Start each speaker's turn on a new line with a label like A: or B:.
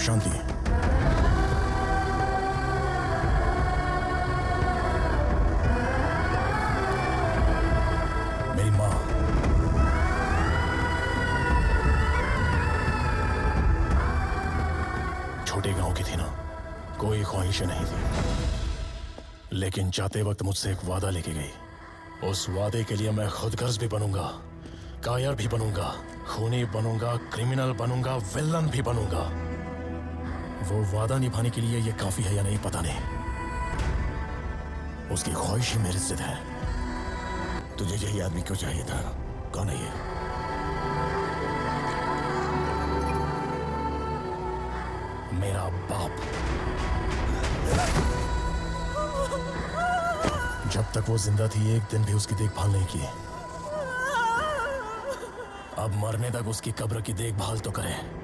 A: शांति। मेरी माँ छोटे गांव की थी ना, कोई ख्वाहिशें नहीं थी, लेकिन जाते वक्त मुझसे एक वादा लेके गई। उस वादे के लिए मैं खुदगर्ज भी बनूंगा, कायर भी बनूंगा, खूनी बनूंगा, क्रिमिनल बनूंगा, विलन भी बनूंगा। वो वादा निभाने के लिए ये काफी है या नहीं पता नहीं। उसकी ख्वाहिश ही मेरी जिद है।
B: तुझे यही आदमी क्यों चाहिए था? कौन है ये?
A: मेरा बाप। जब तक वो जिंदा थी एक दिन भी उसकी देखभाल नहीं की। अब मरने तक उसकी कब्र की देखभाल तो करें।